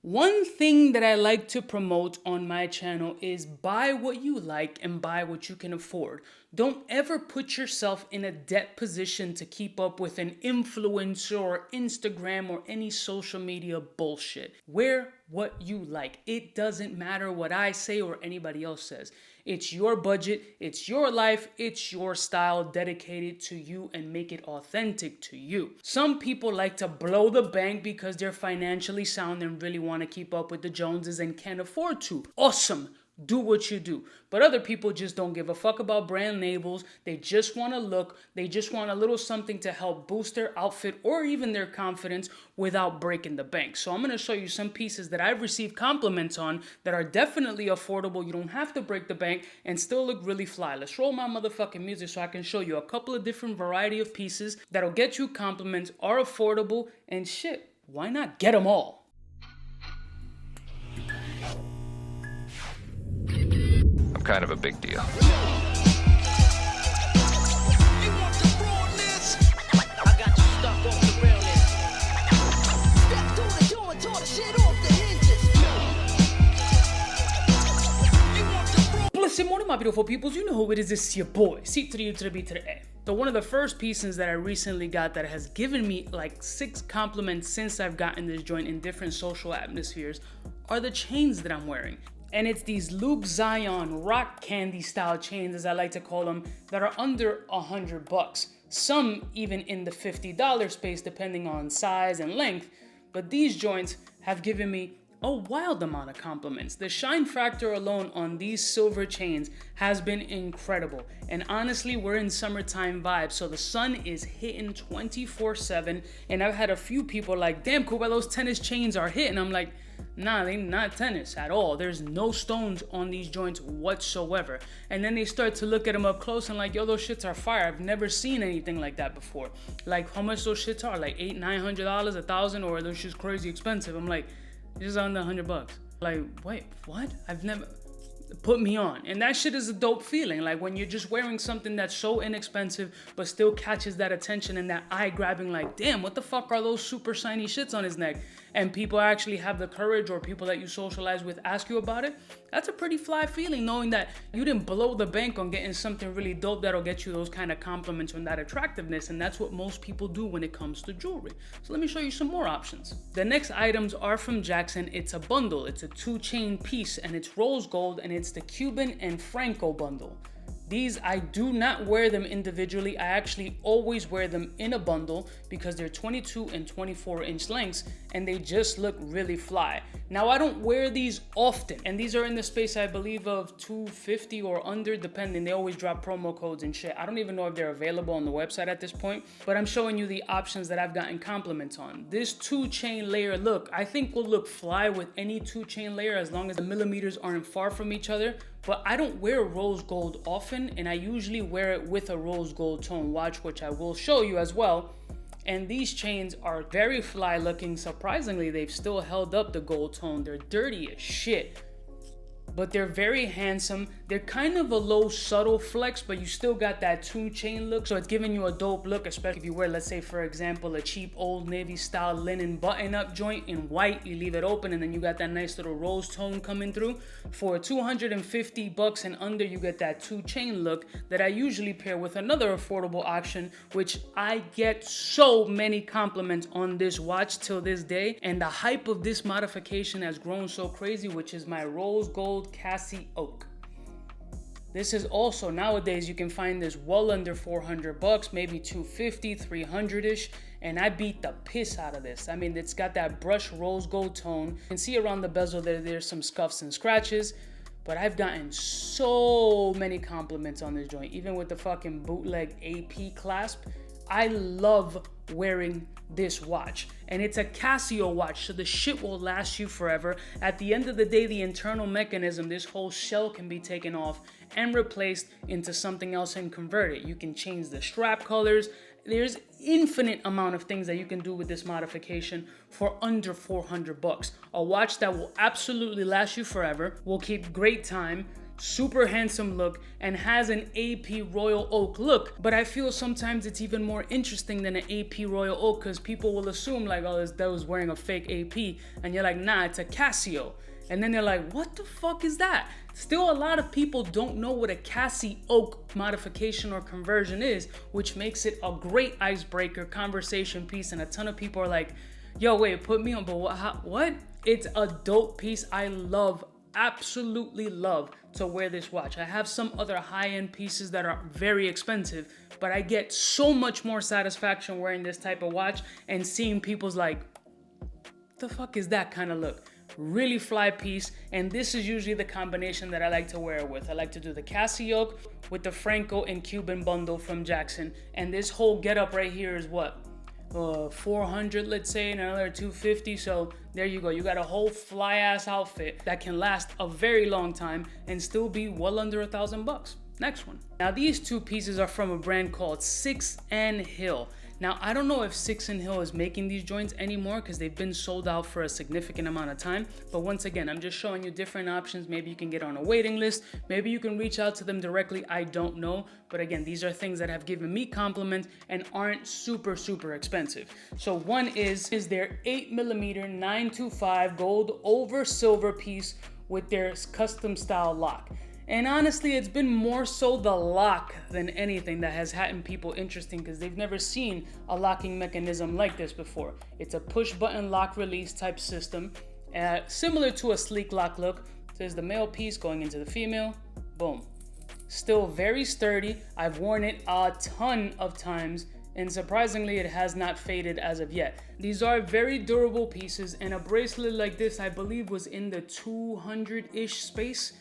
One thing that I like to promote on my channel is buy what you like and buy what you can afford. Don't ever put yourself in a debt position to keep up with an influencer or Instagram or any social media bullshit. Wear what you like. It doesn't matter what I say or anybody else says. It's your budget, it's your life, it's your style dedicated to you and make it authentic to you. Some people like to blow the bank because they're financially sound and really want to keep up with the Joneses and can't afford to. Awesome. Do what you do. But other people just don't give a fuck about brand labels. They just want to look. They just want a little something to help boost their outfit or even their confidence without breaking the bank. So I'm going to show you some pieces that I've received compliments on that are definitely affordable. You don't have to break the bank and still look really fly. Let's roll my motherfucking music so I can show you a couple of different variety of pieces that'll get you compliments, are affordable, and shit, why not get them all? Kind of a big deal. Listen, morning, my beautiful peoples. You know who it is. It's your boy, C to the U to the B to the A. So one of the first pieces that I recently got that has given me like 6 compliments since I've gotten this joint in different social atmospheres are the chains that I'm wearing. And it's these Luke Zion rock candy style chains, as I like to call them, that are under $100. Some even in the $50 space, depending on size and length. But these joints have given me a wild amount of compliments. The shine factor alone on these silver chains has been incredible. And honestly, we're in summertime vibes, so the sun is hitting 24/7. And I've had a few people like, damn, Cuba, those tennis chains are hitting. I'm like, nah, they not tennis at all. There's no stones on these joints whatsoever. And then they start to look at them up close and like, yo, those shits are fire. I've never seen anything like that before. Like, how much those shits are? Like $800, $900, $1,000, or those shits crazy expensive. I'm like, just under $100. Like, wait, what? I've never... Put me on. And that shit is a dope feeling. Like when you're just wearing something that's so inexpensive but still catches that attention and that eye grabbing, like, damn, what the fuck are those super shiny shits on his neck? And people actually have the courage, or people that you socialize with ask you about it. That's a pretty fly feeling, knowing that you didn't blow the bank on getting something really dope that'll get you those kind of compliments and that attractiveness. And that's what most people do when it comes to jewelry. So let me show you some more options. The next items are from Jackson. It's a bundle. It's a 2-chain piece, and it's rose gold, and it's the Cuban and Franco bundle. These, I do not wear them individually. I actually always wear them in a bundle because they're 22 and 24 inch lengths and they just look really fly. Now, I don't wear these often, and these are in the space, I believe, of $250 or under, depending. They always drop promo codes and shit. I don't even know if they're available on the website at this point, but I'm showing you the options that I've gotten compliments on. This 2-chain layer look, I think will look fly with any 2-chain layer as long as the millimeters aren't far from each other. But I don't wear rose gold often, and I usually wear it with a rose gold tone watch, which I will show you as well. And these chains are very fly looking. Surprisingly, they've still held up the gold tone. They're dirty as shit, but they're very handsome. They're kind of a low, subtle flex, but you still got that 2-chain look. So it's giving you a dope look, especially if you wear, let's say, for example, a cheap Old Navy style linen button-up joint in white. You leave it open, and then you got that nice little rose tone coming through. For $250 and under, you get that 2-chain look that I usually pair with another affordable option, which I get so many compliments on this watch till this day. And the hype of this modification has grown so crazy, which is my rose gold Casio. This is also, nowadays you can find this well under $400, maybe $250, $300-ish, and I beat the piss out of this. I mean, it's got that brushed rose gold tone. You can see around the bezel there's some scuffs and scratches, but I've gotten so many compliments on this joint, even with the fucking bootleg AP clasp. I love wearing this watch, and it's a Casio watch, so the shit will last you forever. At the end of the day, the internal mechanism, this whole shell, can be taken off and replaced into something else and converted. You can change the strap colors. There's infinite amount of things that you can do with this modification for under $400. A watch that will absolutely last you forever, will keep great time. super handsome look and has an AP Royal Oak look. But I feel sometimes it's even more interesting than an AP Royal Oak because people will assume like, oh, that was wearing a fake AP. And you're like, nah, it's a Casio. And then they're like, what the fuck is that? Still, a lot of people don't know what a Casio Oak modification or conversion is, which makes it a great icebreaker conversation piece. And a ton of people are like, yo, wait, put me on, but what? It's a dope piece. I absolutely love to wear this watch. I have some other high-end pieces that are very expensive, but I get so much more satisfaction wearing this type of watch and seeing people's like, the fuck is that kind of look? Really fly piece, and this is usually the combination that I like to wear with. I like to do the Casio with the Franco and Cuban bundle from Jackson, and this whole getup right here is what? 400, let's say, and another 250. So there you go. You got a whole fly ass outfit that can last a very long time and still be well under $1,000. Next one. Now these two pieces are from a brand called Six and Hill. Now I don't know if Six and Hill is making these joints anymore because they've been sold out for a significant amount of time. But once again, I'm just showing you different options. Maybe you can get on a waiting list. Maybe you can reach out to them directly. I don't know. But again, these are things that have given me compliments and aren't super, super expensive. So one is their 8mm 925 gold over silver piece with their custom style lock. And honestly, it's been more so the lock than anything that has had people interesting because they've never seen a locking mechanism like this before. It's a push button lock release type system, similar to a sleek lock look. There's the male piece going into the female, boom. Still very sturdy. I've worn it a ton of times and surprisingly it has not faded as of yet. These are very durable pieces and a bracelet like this I believe was in the 200-ish space.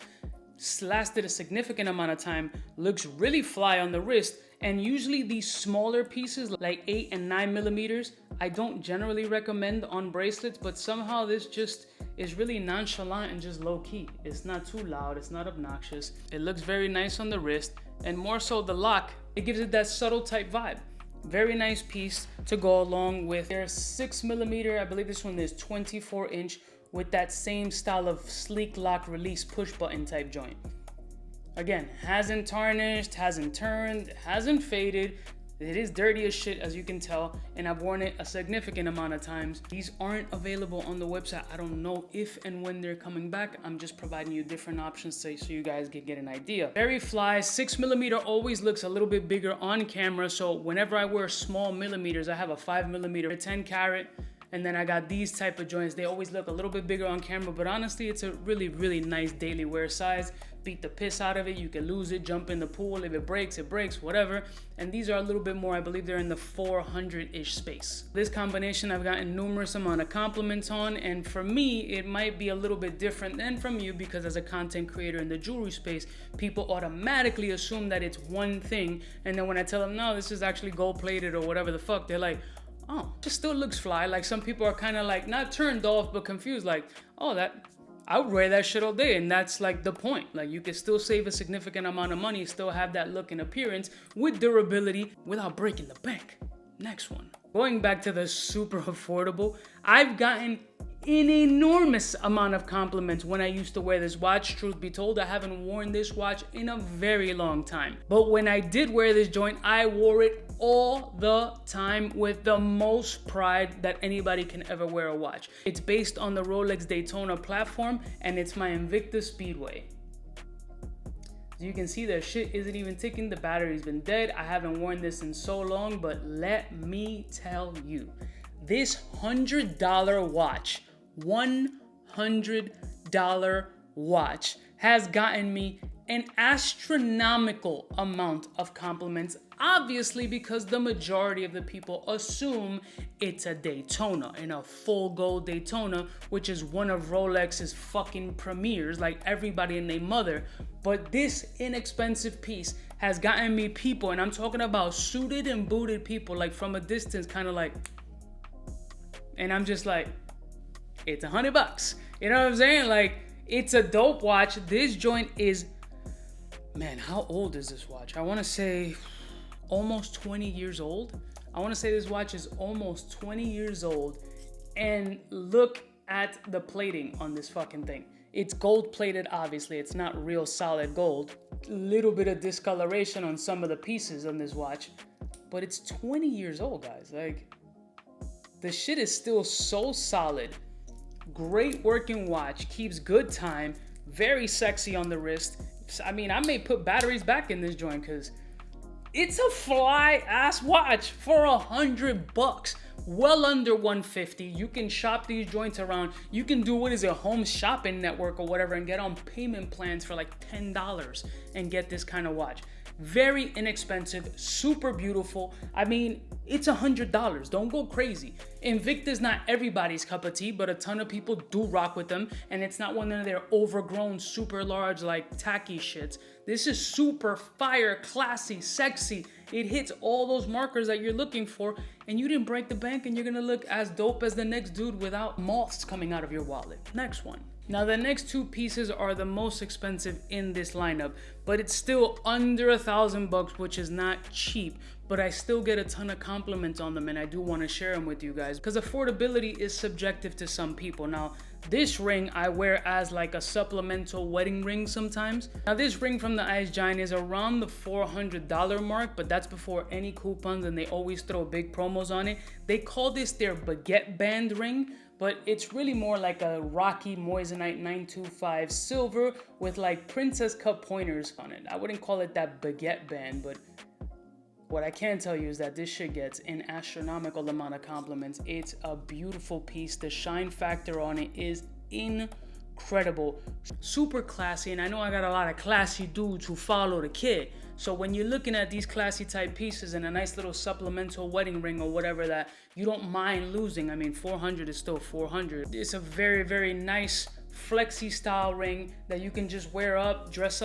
Lasted a significant amount of time, looks really fly on the wrist, and usually these smaller pieces like 8 and 9mm I don't generally recommend on bracelets, but somehow this just is really nonchalant and just low-key. It's not too loud, it's not obnoxious, it looks very nice on the wrist, and more so the lock, it gives it that subtle type vibe. Very nice piece to go along with their 6mm, I believe this one is 24-inch with that same style of sleek lock release push button type joint. Again, hasn't tarnished, hasn't turned, hasn't faded. It is dirty as shit, as you can tell, and I've worn it a significant amount of times. These aren't available on the website. I don't know if and when they're coming back. I'm just providing you different options so you guys can get an idea. Very fly. 6mm always looks a little bit bigger on camera, so whenever I wear small millimeters, I have a 5mm, a 10 carat, and then I got these type of joints. They always look a little bit bigger on camera, but honestly, it's a really, really nice daily wear size. Beat the piss out of it. You can lose it, jump in the pool. If it breaks, whatever. And these are a little bit more, I believe they're in the 400-ish space. This combination I've gotten numerous amount of compliments on, and for me, it might be a little bit different than from you because as a content creator in the jewelry space, people automatically assume that it's one thing. And then when I tell them, no, this is actually gold plated or whatever the fuck, they're like, oh, it still looks fly. Like some people are kind of like not turned off but confused, like, oh, I would wear that shit all day. And that's like the point. Like you can still save a significant amount of money, still have that look and appearance with durability without breaking the bank. Next one. Going back to the super affordable, I've gotten an enormous amount of compliments when I used to wear this watch. Truth be told, I haven't worn this watch in a very long time. But when I did wear this joint, I wore it all the time with the most pride that anybody can ever wear a watch. It's based on the Rolex Daytona platform and it's my Invicta Speedway. As you can see, that shit isn't even ticking. The battery's been dead. I haven't worn this in so long, but let me tell you, this $100 watch, $100 watch has gotten me an astronomical amount of compliments, obviously because the majority of the people assume it's a Daytona and a full gold Daytona, which is one of Rolex's fucking premieres, like everybody and their mother. But this inexpensive piece has gotten me people, and I'm talking about suited and booted people, like from a distance, kind of like, and I'm just like, it's $100. You know what I'm saying? Like, it's a dope watch. This joint is, man, how old is this watch? I want to say almost 20 years old. I want to say this watch is almost 20 years old. And look at the plating on this fucking thing. It's gold plated, obviously. It's not real solid gold. Little bit of discoloration on some of the pieces on this watch, but it's 20 years old, guys. Like, the shit is still so solid. Great working watch, keeps good time, very sexy on the wrist. I mean, I may put batteries back in this joint because it's a fly ass watch for $100. Well under 150. You can shop these joints around. You can do what is a home shopping network or whatever and get on payment plans for like $10 and get this kind of watch. Very inexpensive, super beautiful. I mean, it's $100. Don't go crazy. Invicta is not everybody's cup of tea, but a ton of people do rock with them. And it's not one of their overgrown, super large, like tacky shits. This is super fire, classy, sexy. It hits all those markers that you're looking for, and you didn't break the bank, and you're gonna look as dope as the next dude without moths coming out of your wallet. Next one. Now the next two pieces are the most expensive in this lineup, but it's still under $1,000, which is not cheap, but I still get a ton of compliments on them, and I do want to share them with you guys because affordability is subjective to some people. Now this ring I wear as like a supplemental wedding ring sometimes. Now this ring from the Ice Giant is around the $400 mark, but that's before any coupons, and they always throw big promos on it. They call this their baguette band ring, but it's really more like a Rocky Moissanite 925 silver with like princess cut pointers on it. I wouldn't call it that baguette band, but what I can tell you is that this shit gets an astronomical amount of compliments. It's a beautiful piece. The shine factor on it is incredible. Super classy, and I know I got a lot of classy dudes who follow the kid. So when you're looking at these classy type pieces and a nice little supplemental wedding ring or whatever that you don't mind losing, I mean, 400 is still 400. It's a very, very nice flexi style ring that you can just wear up, dress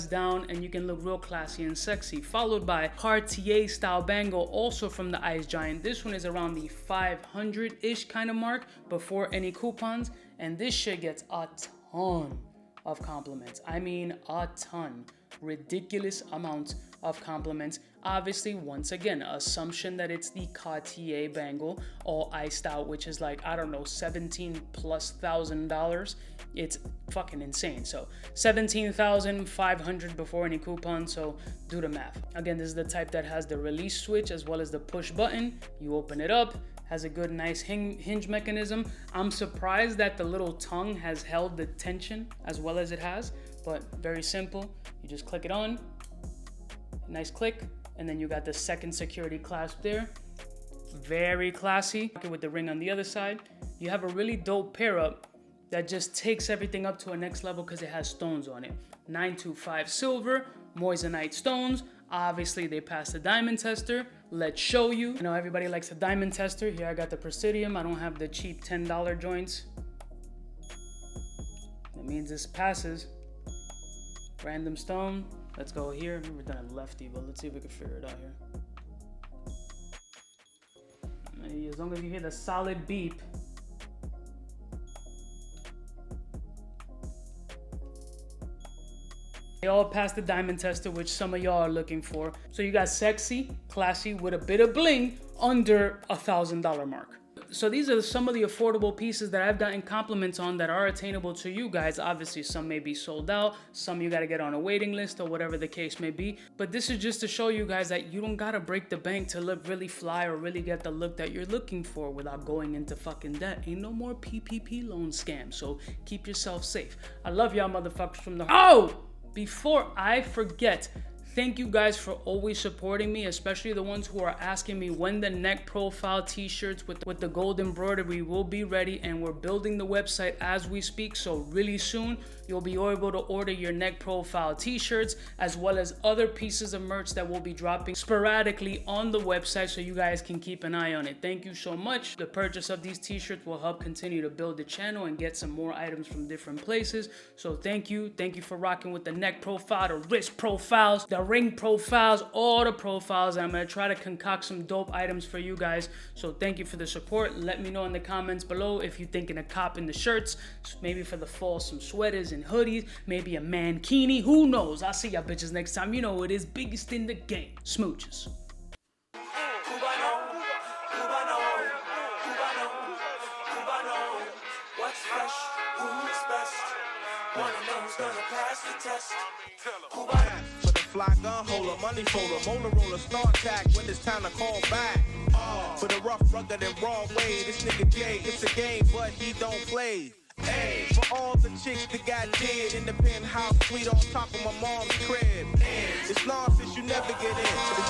down, and you can look real classy and sexy. Followed by Cartier style bangle, also from the Ice Giant. This one is around the 500-ish kind of mark before any coupons, and this shit gets a ton of compliments. I mean, a ton. Ridiculous amounts of compliments. Obviously, once again, assumption that it's the Cartier bangle all iced out, which is like, I don't know, $17,000+. It's fucking insane. So $17,500 before any coupon. So do the math. Again, this is the type that has the release switch as well as the push button. You open it up, has a good nice hinge mechanism. I'm surprised that the little tongue has held the tension as well as it has, but very simple. You just click it on, nice click, and then you got the second security clasp there. Very classy. With the ring on the other side, you have a really dope pair up that just takes everything up to a next level because it has stones on it. 925 silver, Moissanite stones. Obviously, they passed the diamond tester. Let's show you. I know everybody likes a diamond tester. Here I got the Presidium. I don't have the cheap $10 joints. That means this passes. Random stone. Let's go here. I've never done a lefty, but let's see if we can figure it out here. As long as you hear the solid beep. They all passed the diamond tester, which some of y'all are looking for. So you got sexy, classy, with a bit of bling under $1,000 mark. So these are some of the affordable pieces that I've gotten compliments on that are attainable to you guys. Obviously, some may be sold out. Some you got to get on a waiting list or whatever the case may be. But this is just to show you guys that you don't got to break the bank to look really fly or really get the look that you're looking for without going into fucking debt. Ain't no more PPP loan scam. So keep yourself safe. I love y'all motherfuckers from the... Oh! Before I forget, thank you guys for always supporting me, especially the ones who are asking me when the neck profile t-shirts with the gold embroidery will be ready, and we're building the website as we speak, so really soon you'll be able to order your neck profile t-shirts as well as other pieces of merch that will be dropping sporadically on the website, so you guys can keep an eye on it. Thank you so much. The purchase of these t-shirts will help continue to build the channel and get some more items from different places, so thank you for rocking with the neck profile, the wrist profiles, the ring profiles, all the profiles. I'm gonna try to concoct some dope items for you guys, so thank you for the support. Let me know in the comments below if you're thinking of copping the shirts, maybe for the fall some sweaters and hoodies, maybe a mankini, who knows. I'll see y'all bitches next time. You know it is biggest in the game. Smooches. best. Wanna know who's gonna pass the test. For the fly gun holder, money folder, molar roller, star attack when it's time to call back. For the rough, rugged, and raw way, this nigga Jay, it's a game, but he don't play. Ay, for all the chicks that got dead in the penthouse suite on top of my mom's crib. It's nonsense, you never get in.